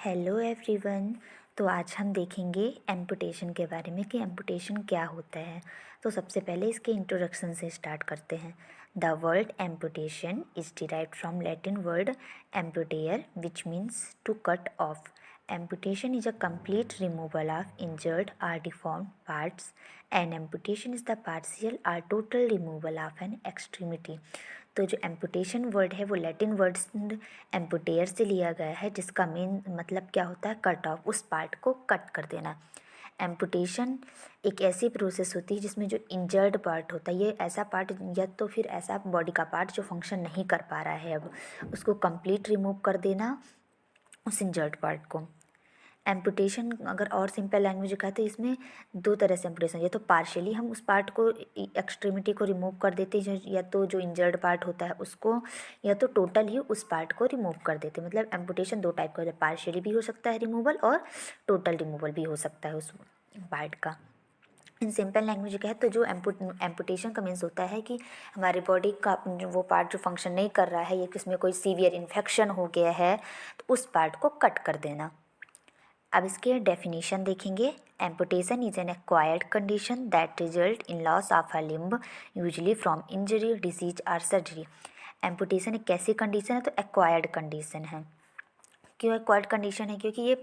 Hello everyone. तो आज हम देखेंगे एम्पुटेशन के बारे में कि एम्पुटेशन क्या होता है। तो सबसे पहले इसके इंट्रोडक्शन से स्टार्ट करते हैं। The word amputation is derived from Latin word amputare which means to cut off. Amputation is a complete removal of injured or deformed parts, and amputation is the partial or total removal of an extremity. तो जो amputation word है वो Latin word एम्पुटेयर से लिया गया है, जिसका main मतलब क्या होता है, कट ऑफ, उस पार्ट को कट कर देना। एम्पुटेशन एक ऐसी प्रोसेस होती है जिसमें जो इंजर्ड पार्ट होता है, ये ऐसा पार्ट या तो फिर ऐसा बॉडी का पार्ट जो फंक्शन नहीं कर पा रहा है, अब उसको कंप्लीट रिमूव कर देना उस इंजर्ड पार्ट को। एम्पुटेशन अगर और सिंपल लैंग्वेज का है तो इसमें दो तरह से एम्पुटेशन, या तो पार्शियली हम उस पार्ट को, एक्सट्रीमिटी को रिमूव कर देते हैं, या तो जो इंजर्ड पार्ट होता है उसको, या तो टोटल ही उस पार्ट को रिमूव कर देते हैं। मतलब एम्पुटेशन दो टाइप का होता है, पार्शियली भी हो सकता है रिमूवल और टोटल रिमूवल भी हो सकता है उस पार्ट का। इन सिंपल लैंग्वेज का है तो जो एम्पुटेशन का मीन्स होता है कि हमारी बॉडी का वो पार्ट जो फंक्शन नहीं कर रहा है या किसमें कोई सीवियर इन्फेक्शन हो गया है तो उस पार्ट को कट कर देना। अब इसके डेफिनेशन देखेंगे। Amputation is an acquired condition that result in loss of a limb usually from injury, disease और सर्जरी। एम्पुटेशन एक कैसी कंडीशन है, तो एक्वायर्ड कंडीशन है। क्यों एक्वायर्ड कंडीशन है? क्योंकि ये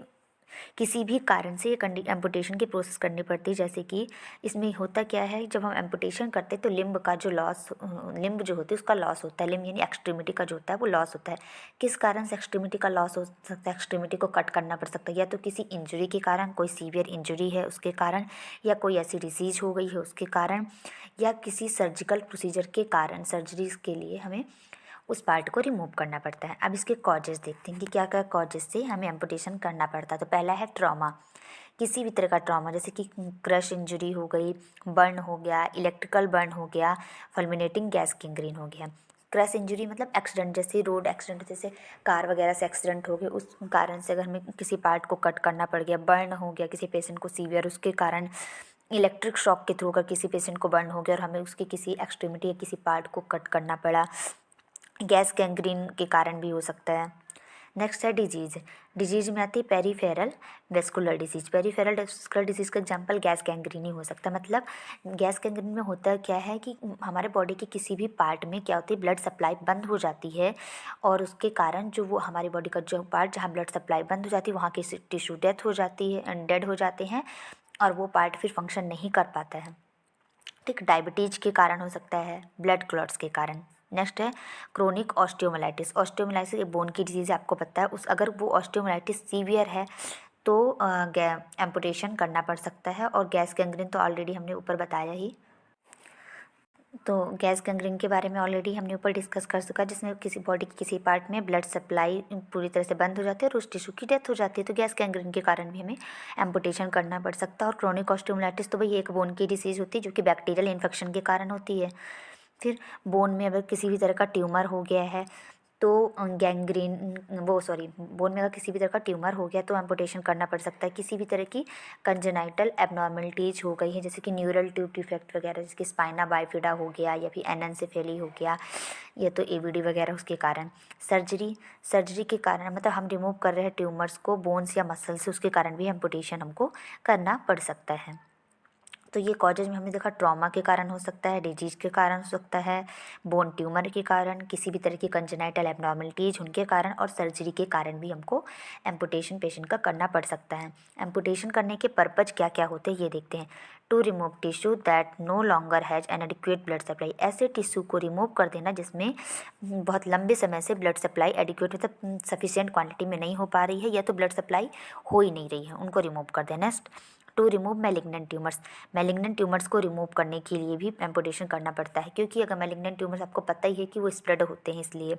किसी भी कारण से ये एम्पुटेशन की प्रोसेस करनी पड़ती है। जैसे कि इसमें होता क्या है, जब हम एम्पुटेशन करते हैं तो लिम्ब का जो लॉस, लिम्ब जो होती है उसका लॉस होता है। लिम्ब यानी एक्सट्रीमिटी का जो होता है वो लॉस होता है। किस कारण से एक्सट्रीमिटी का लॉस हो सकता है? एक्सट्रीमिटी को कट करना पड़ सकता है, या तो किसी इंजरी के कारण, कोई सीवियर इंजरी है उसके कारण, या कोई ऐसी डिसीज हो गई है उसके कारण, या किसी सर्जिकल प्रोसीजर के कारण, सर्जरीज के लिए हमें उस पार्ट को रिमूव करना पड़ता है। अब इसके कॉजेज़ देखते हैं कि क्या क्या कॉजेज़ से हमें एम्पुटेशन करना पड़ता है। तो पहला है ट्रॉमा। किसी भी तरह का ट्रॉमा, जैसे कि क्रश इंजरी हो गई, बर्न हो गया, इलेक्ट्रिकल बर्न हो गया, फुलमिनेटिंग गैस गैंग्रीन हो गया। क्रश इंजरी मतलब एक्सीडेंट, जैसे रोड एक्सीडेंट, जैसे कार वगैरह से एक्सीडेंट हो गया, उस कारण से अगर हमें किसी पार्ट को कट करना पड़ गया। बर्न हो गया किसी पेशेंट को सीवियर, उसके कारण इलेक्ट्रिक शॉक के थ्रू अगर किसी पेशेंट को बर्न हो गया और हमें उसके किसी एक्सट्रीमिटी या किसी पार्ट को कट करना पड़ा। गैस गैंग्रीन के कारण भी हो सकता है। नेक्स्ट है डिजीज़। डिजीज़ में आती है peripheral vascular disease. Peripheral vascular disease का एग्जांपल गैस गैंग्रीन ही हो सकता है। मतलब गैस गैंग्रीन में होता क्या है कि हमारे बॉडी के किसी भी पार्ट में क्या होती है, ब्लड सप्लाई बंद हो जाती है, और उसके कारण जो वो हमारी बॉडी का जो पार्ट जहाँ ब्लड सप्लाई बंद हो जाती है वहाँ की टिश्यू डेथ हो जाती है, डेड हो जाते हैं, और वो पार्ट फिर फंक्शन नहीं कर पाता है। ठीक, डायबिटीज के कारण हो सकता है, ब्लड क्लॉट्स के कारण। नेक्स्ट है क्रोनिक ऑस्टियोमाइलाइटिस। ऑस्टियोमाइलाइटिस एक बोन की डिजीज़ है, आपको पता है। उस अगर वो ऑस्टियोमाइलाइटिस सीवियर है तो एम्पुटेशन करना पड़ सकता है। और गैस गैंग्रीन तो ऑलरेडी हमने ऊपर बताया ही। तो गैस गैंग्रीन के बारे में ऑलरेडी हमने ऊपर डिस्कस कर चुका, जिसमें किसी बॉडी के किसी पार्ट में ब्लड सप्लाई पूरी तरह से बंद हो जाती है और उस टिश्यू की डेथ हो जाती है। तो गैस गैंग्रीन के कारण भी हमें एम्पुटेशन करना पड़ सकता है। और क्रोनिक ऑस्टियोमाइलाइटिस तो भाई एक बोन की डिसीज़ होती है जो कि बैक्टीरियल इन्फेक्शन के कारण होती है। फिर बोन में अगर किसी भी तरह का ट्यूमर हो गया है तो गैंग्रीन, बोन में अगर किसी भी तरह का ट्यूमर हो गया तो एम्पुटेशन करना पड़ सकता है। किसी भी तरह की कंजेनाइटल एबनॉर्मलिटीज़ हो गई है, जैसे कि न्यूरल ट्यूब डिफेक्ट वगैरह, जैसे कि स्पाइना बाइफिडा हो गया या फिर एनेंसेफेली हो गया, या तो एवीडी वगैरह, उसके कारण। सर्जरी के कारण, मतलब हम रिमूव कर रहे हैं ट्यूमर्स को बोन्स या मसल से, उसके कारण भी एम्पुटेशन हमको करना पड़ सकता है। तो ये कॉजेज में हमने देखा ट्रॉमा के कारण हो सकता है, डिजीज के कारण हो सकता है, बोन ट्यूमर के कारण, किसी भी तरह की कंजेनाइटल एबनॉर्मलिटीज उनके कारण, और सर्जरी के कारण भी हमको एम्पुटेशन पेशेंट का करना पड़ सकता है। एम्पुटेशन करने के पर्पज क्या क्या होते हैं ये देखते हैं। To remove tissue that no longer has an adequate blood supply. ऐसे टिश्यू को रिमूव कर देना जिसमें बहुत लंबे समय से ब्लड सप्लाई एडिक्वेट, मतलब सफिशिएंट क्वांटिटी में नहीं हो पा रही है, या तो ब्लड सप्लाई हो ही नहीं रही है, उनको रिमूव कर देना। Next, to remove malignant tumours. Malignant tumours को रिमूव करने के लिए भी एम्पुटेशन करना पड़ता है, क्योंकि अगर मैलिग्नेंट ट्यूमर्स, आपको पता ही है कि वो स्प्रेड होते हैं, इसलिए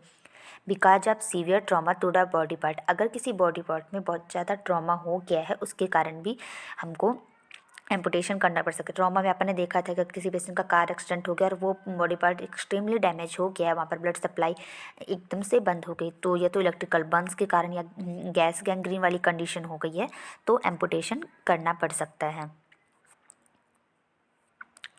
because of severe trauma to the body part. अगर किसी बॉडी पार्ट में बहुत ज़्यादा ट्रॉमा हो गया है उसके कारण भी हमको एम्पुटेशन करना पड़ सकता है। ट्रॉमा में आपने देखा था कि किसी पेशेंट का कार एक्सीडेंट हो गया और वो बॉडी पार्ट एक्सट्रीमली डैमेज हो गया है, वहाँ पर ब्लड सप्लाई एकदम से बंद हो गई, तो या तो इलेक्ट्रिकल बर्न्स के कारण या गैस गैंग्रीन वाली कंडीशन हो गई है, तो एम्पुटेशन करना पड़ सकता है।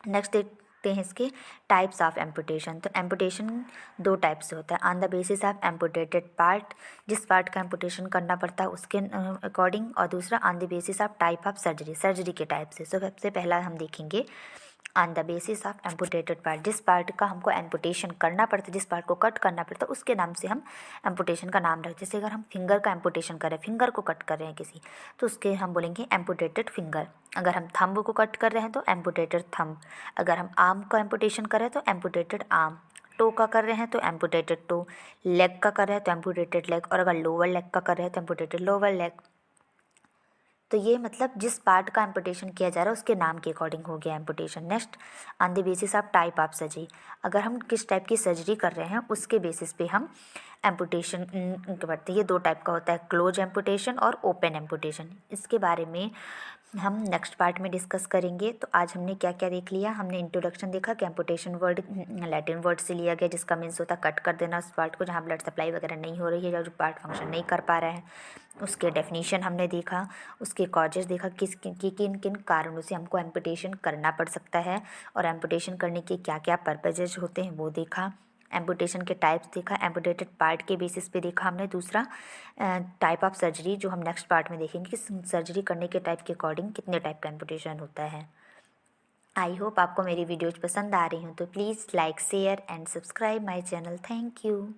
नेक्स्ट देखते हैं इसके टाइप्स ऑफ एम्पुटेशन। तो एम्पुटेशन 2 टाइप से होता है, on the basis of amputated part, जिस पार्ट का एम्पुटेशन करना पड़ता है उसके अकॉर्डिंग, और दूसरा on the basis of type of surgery, surgery के टाइप से। सो सबसे पहला हम देखेंगे on the basis of amputated part, जिस पार्ट का हमको एम्पुटेशन करना पड़ता है, जिस पार्ट को कट करना पड़ता है उसके नाम से हम एम्पुटेशन का नाम रखते हैं। जैसे अगर हम फिंगर का एम्पुटेशन कर रहे हैं, फिंगर को कट कर रहे हैं किसी, तो उसके हम बोलेंगे एम्पुटेटेड फिंगर। अगर हम थंब को कट कर रहे हैं तो एम्पुटेटेड थंब। अगर हम आर्म का एम्पुटेशन कर रहे हैं तो एम्पुटेटेड आर्म। टो का कर रहे हैं तो एम्पुटेटेड टो। लेग का कर रहे हैं तो एम्पुटेटेड लेग। और अगर लोअर लेग का कर रहे हैं तो एम्पुटेटेड लोअर लेग। तो ये मतलब जिस पार्ट का एम्पुटेशन किया जा रहा है उसके नाम के अकॉर्डिंग हो गया amputation. Next on the basis of type of surgery, अगर हम किस टाइप की सर्जरी कर रहे हैं उसके बेसिस पे हम एम्पुटेशन करते हैं। ये 2 टाइप का होता है, क्लोज एम्पुटेशन और ओपन एम्पुटेशन। इसके बारे में हम नेक्स्ट पार्ट में डिस्कस करेंगे। तो आज हमने क्या क्या देख लिया, हमने इंट्रोडक्शन देखा कि एम्पुटेशन वर्ड लैटिन वर्ड से लिया गया जिसका मीन्स होता है कट कर देना उस पार्ट को जहाँ ब्लड सप्लाई वगैरह नहीं हो रही है या जो पार्ट फंक्शन नहीं कर पा रहा है। उसके डेफिनीशन हमने देखा, उसके कॉजेज देखा किन किन कारणों से हमको एम्पुटेशन करना पड़ सकता है और एम्पुटेशन करने के क्या क्या पर्पजेज होते हैं वो देखा। एम्पुटेशन के टाइप्स देखा, एम्पुटेटेड पार्ट के बेसिस पे देखा हमने। दूसरा टाइप ऑफ सर्जरी जो हम नेक्स्ट पार्ट में देखेंगे कि सर्जरी करने के टाइप के अकॉर्डिंग कितने टाइप का एम्पुटेशन होता है। आई होप आपको मेरी वीडियोज पसंद आ रही हूँ, तो please like share and subscribe my channel. Thank you.